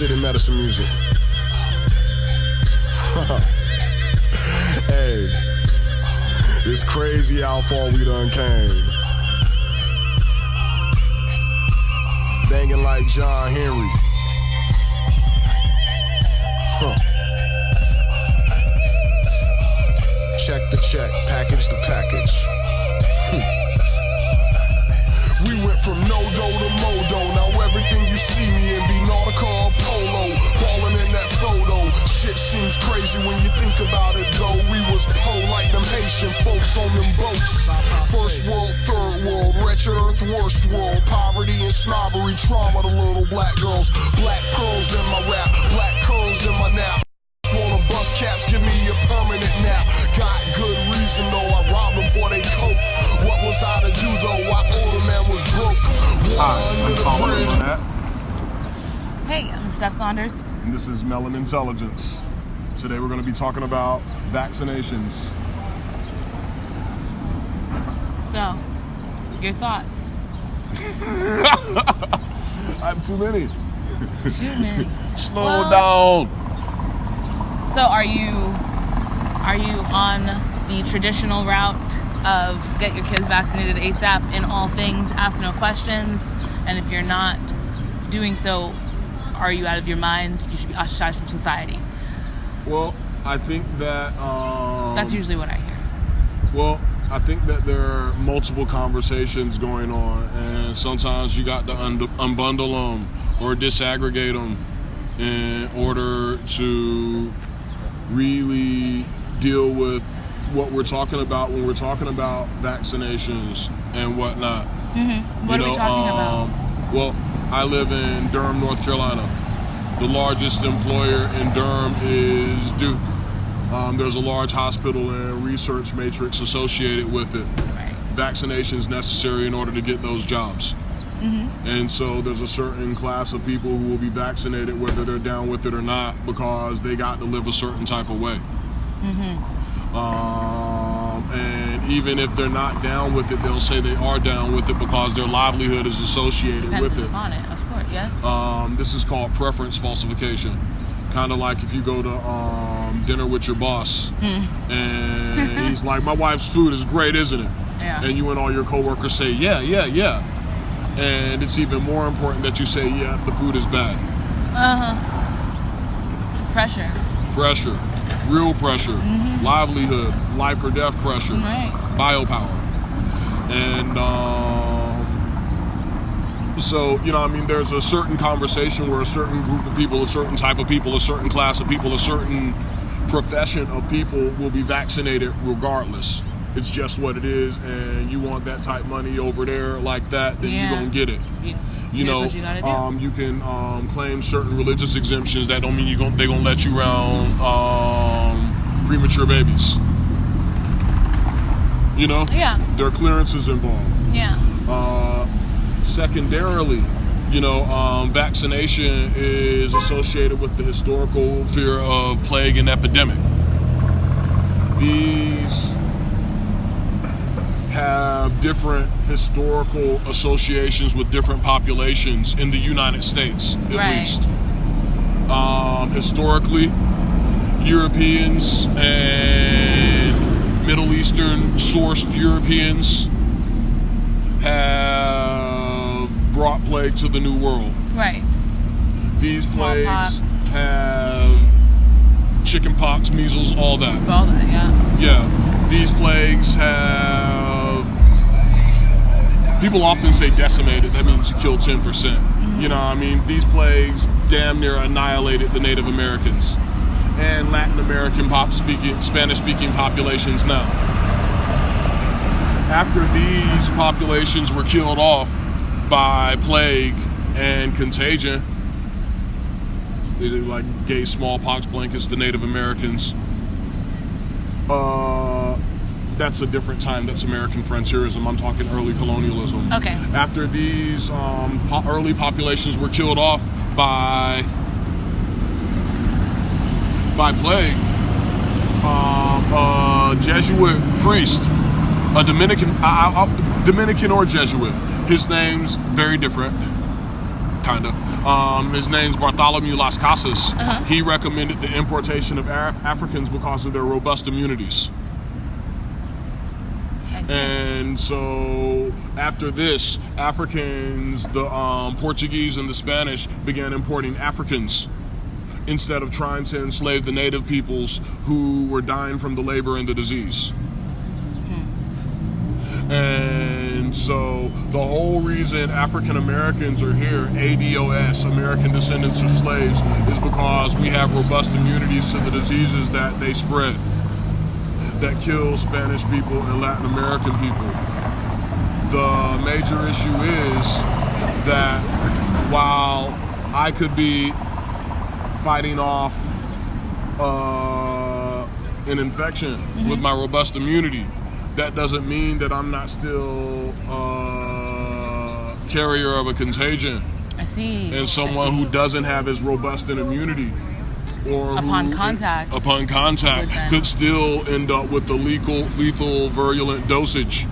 city medicine music. Hey, it's crazy how far we done came. Banging like John Henry. Check the check, package the package. We went from no-do to modo. Now everything you see me in be Nautica or Polo. Ballin' in that photo. Shit seems crazy when you think about it though. We was like them Haitian folks on them boats. First world, third world, wretched earth, worst world. Poverty and snobbery, trauma to little black girls. Black pearls in my rap, black curls in my nap. Wanna bust caps, give me a permanent nap. Got good reason though, I robbed them for they coke. What was I to do though? I older man was broke. Hi, I'm Hey, I'm Steph Saunders. and this is Melanintelligence. Today we're going to be talking about vaccinations. So, your thoughts? I have too many. Too many. Slow down. So, are you on the traditional route of get your kids vaccinated ASAP in all things, ask no questions, and if you're not doing so, are you out of your mind? You should be ostracized from society. Well, I think that That's usually what I hear. Well, I think that there are multiple conversations going on, and sometimes you got to unbundle them or disaggregate them in order to really deal with what we're talking about when we're talking about vaccinations and whatnot. Mm-hmm. What are we talking about? Well, I live in Durham, North Carolina. The largest employer in Durham is Duke. There's a large hospital and research matrix associated with it. Right. Vaccinations necessary in order to get those jobs. Mm-hmm. And so there's a certain class of people who will be vaccinated whether they're down with it or not because they got to live a certain type of way. Mm-hmm. And even if they're not down with it, they'll say they are down with it because their livelihood is associated with it. On it, of course, yes. This is called preference falsification. Kind of like if you go to dinner with your boss and he's like, my wife's food is great, isn't it? Yeah. And you and all your coworkers say, yeah. And it's even more important that you say, yeah, the food is bad. Pressure. Real pressure. Mm-hmm. Livelihood. Life or death pressure. Right. Biopower. And so, there's a certain conversation where a certain group of people, a certain type of people, a certain class of people, a certain profession of people will be vaccinated regardless. It's just what it is, and you want that type money over there like that, then you're going to get it. What you gotta do. You can claim certain religious exemptions. That don't mean they're going to let you around premature babies. Yeah. There are clearances involved. Yeah. Secondarily, vaccination is associated with the historical fear of plague and epidemic. These have different historical associations with different populations in the United States, at least. Historically, Europeans and Middle Eastern sourced Europeans have brought plague to the New World. Right. These Smallpox. plagues have chickenpox, measles, all that. All that, yeah. Yeah. These plagues have... People often say decimated. That means you killed 10%. Mm-hmm. These plagues damn near annihilated the Native Americans and Latin American Spanish-speaking populations now. After these populations were killed off by plague and contagion, they gave smallpox blankets to Native Americans. That's a different time. That's American frontierism. I'm talking early colonialism. Okay. After these early populations were killed off by plague, a Jesuit priest, a Dominican or Jesuit, his name's very different. kind of. His name's Bartholomew Las Casas. He recommended the importation of Africans because of their robust immunities. And so after this, Africans, the Portuguese and the Spanish began importing Africans instead of trying to enslave the native peoples who were dying from the labor and the disease. And so the whole reason African Americans are here, ADOS, American Descendants of Slaves, is because we have robust immunities to the diseases that they spread, that kill Spanish people and Latin American people. The major issue is that while I could be fighting off an infection with my robust immunity, that doesn't mean that I'm not still a carrier of a contagion. I see. And someone who doesn't have as robust an immunity, or upon contact could still end up with the lethal virulent dosage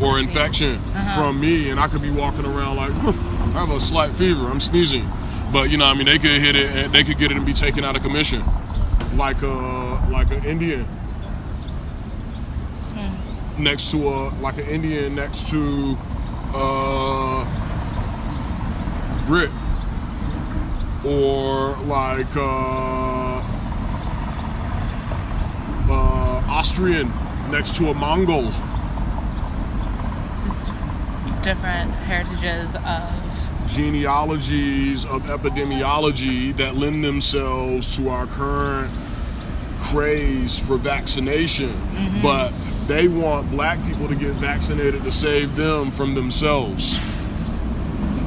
or infection from me, and I could be walking around like, I have a slight fever, I'm sneezing, but you know, I mean, they could hit it and they could get it and be taken out of commission, like an Indian next to an Indian next to Brit, or like Austrian next to a Mongol. Just different heritages of genealogies of epidemiology that lend themselves to our current craze for vaccination. But they want black people to get vaccinated to save them from themselves,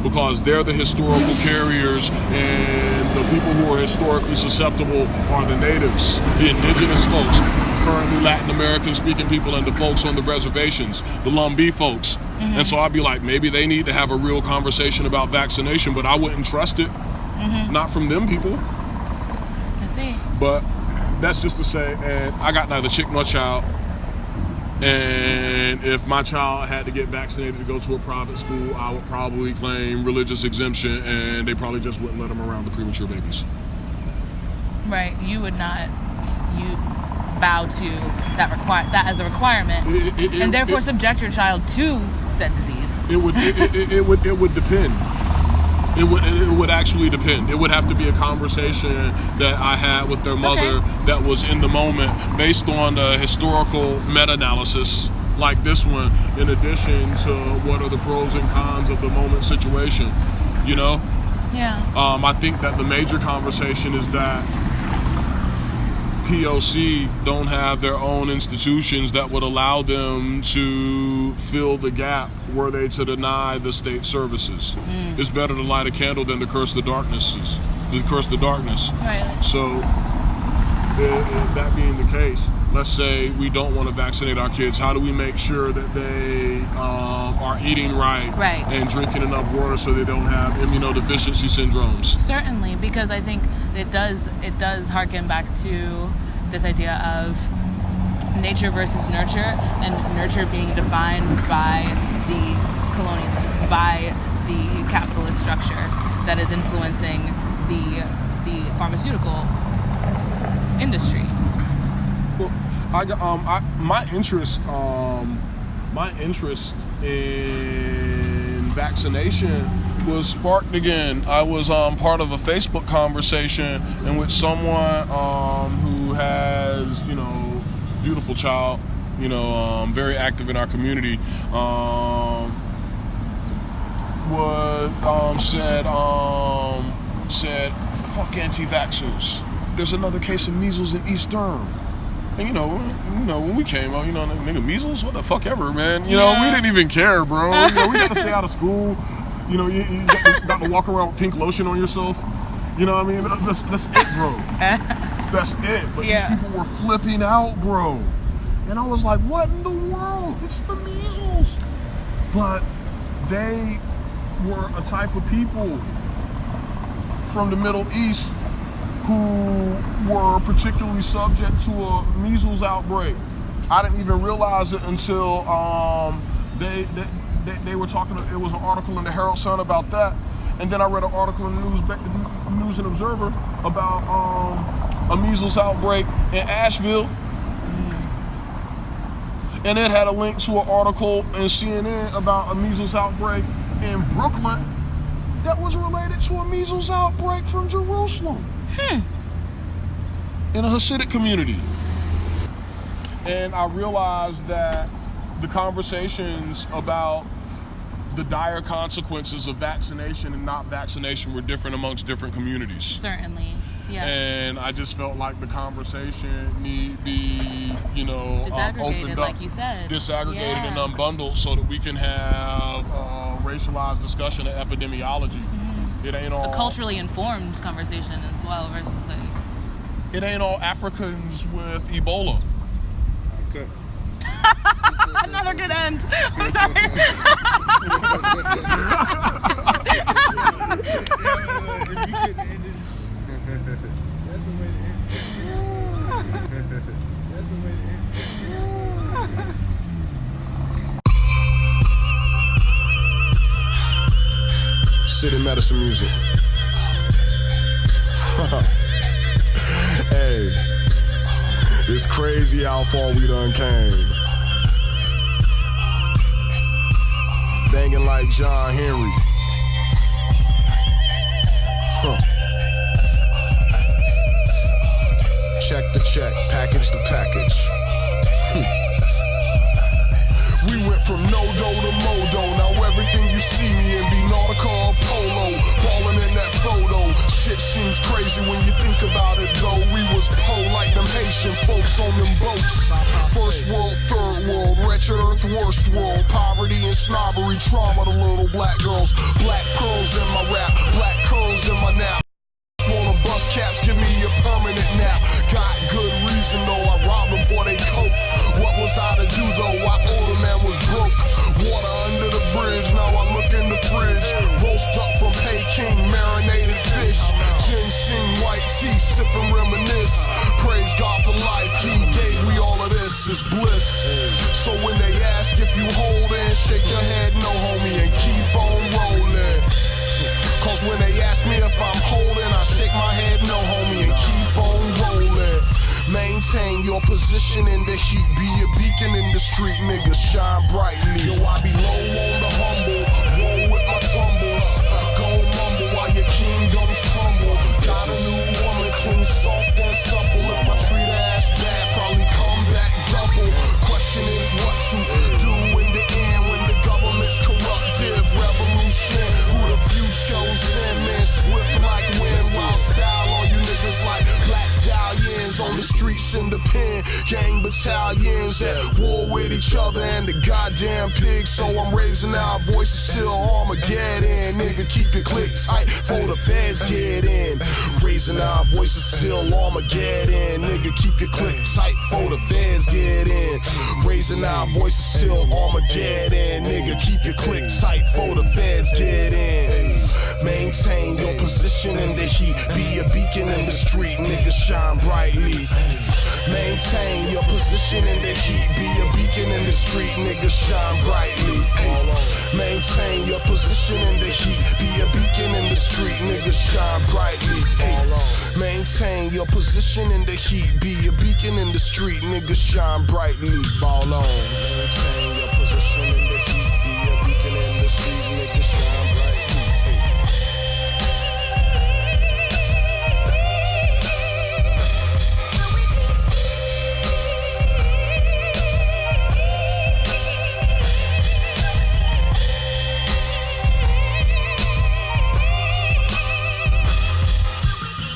because they're the historical carriers, and the people who are historically susceptible are the natives, the indigenous folks, currently Latin American speaking people, and the folks on the reservations, the Lumbee folks. And so I'd be like, maybe they need to have a real conversation about vaccination, but I wouldn't trust it. Not from them people. I see. But that's just to say, and I got neither chick nor child. And if my child had to get vaccinated to go to a private school, I would probably claim religious exemption, and they probably just wouldn't let them around the premature babies. Right. You would not. You bow to that as a requirement, and therefore subject your child to said disease. It would depend. It would actually depend. It would have to be a conversation that I had with their mother that was in the moment, based on the historical meta-analysis like this one, in addition to what are the pros and cons of the moment situation, you know? Yeah. I think that the major conversation is that POC don't have their own institutions that would allow them to fill the gap were they to deny the state services. It's better to light a candle than to curse the darkness. Right. So, that being the case, let's say we don't want to vaccinate our kids. How do we make sure that they are eating right and drinking enough water so they don't have immunodeficiency syndromes? Certainly, because I think it does harken back to this idea of nature versus nurture, and nurture being defined by the colonialists, by the capitalist structure that is influencing the pharmaceutical industry. Well, my interest in vaccination was sparked again. I was part of a Facebook conversation in which someone who has, beautiful child, very active in our community, said, "Fuck anti-vaxxers. There's another case of measles in East Durham." And when we came out, nigga, measles, what the fuck ever, man. We didn't even care, bro. We got to stay out of school. You got to walk around with pink lotion on yourself. You know what I mean? That's it, bro. That's it. But these people were flipping out, bro. And I was like, what in the world? It's the measles. But they were a type of people from the Middle East who were particularly subject to a measles outbreak. I didn't even realize it until they were talking. It was an article in the Herald Sun about that, And then I read an article in the News and Observer about a measles outbreak in Asheville. And it had a link to an article in CNN about a measles outbreak in Brooklyn that was related to a measles outbreak from Jerusalem. In a Hasidic community. And I realized that the conversations about the dire consequences of vaccination and not vaccination were different amongst different communities. Certainly, yeah. And I just felt like the conversation need be, disaggregated, opened up, like you said. disaggregated and unbundled so that we can have racialized discussion of epidemiology. It ain't all a culturally informed conversation as well versus it ain't all Africans with Ebola. Okay. Another good end. I'm sorry. City medicine music. Hey, it's crazy how far we done came. Banging like John Henry. Check the check, package the package. We went from no-do to modo. Now everything you see me in be nautical or polo. Ballin' in that photo. Shit seems crazy when you think about it though. We was like them Haitian folks on them boats. First world, third world, wretched earth, worst world. Poverty and snobbery, trauma to little black girls. Black pearls in my rap, black curls in my nap. Wanna bust caps, give me a permanent nap. Got good reason though, I robbed them for they coke. What was I to do though? Why older man was broke? Water under the bridge, now I look in the fridge. Roast up from Peking, marinated fish. Ginseng, white tea, sip and reminisce. Praise God for life, He gave me all of this, it's bliss. So when they ask if you holdin', shake your head no homie and keep on rollin'. Cause when they ask me if I'm holding, I shake my head no homie and keep on rolling. Maintain your position in the heat, be a beacon in the street, nigga, shine brightly. Yo, I be low on the humble, roll with my tumbles. Go mumble while your kingdoms crumble. Got a new woman, clean, soft and supple. If I treat her ass bad, probably come back double. Question is what to do in the end when the government's corruptive. Revolution, who the few chosen men, swift like wind, wild style on you niggas like black stallions on the streets in the pen. Gang battalions at war with each other and the goddamn pigs. So I'm raising our voices till Armageddon. Nigga, keep your click tight before the feds get in. Raising our voices till Armageddon. Nigga, keep your click tight before the feds get in. Raising our voices till Armageddon. Nigga, keep your click tight before the feds get in. Maintain your position in the heat. Be a beacon in the street, nigga, shine brightly. Maintain your position in the heat. Be a beacon in the street, nigga, shine brightly. Maintain your position in the heat. Be a beacon in the street, nigga, shine brightly. Maintain your position in the heat. Be a beacon in the street, nigga, shine brightly. Ball on. Maintain your position in the heat. Be a beacon in the street, nigga, shine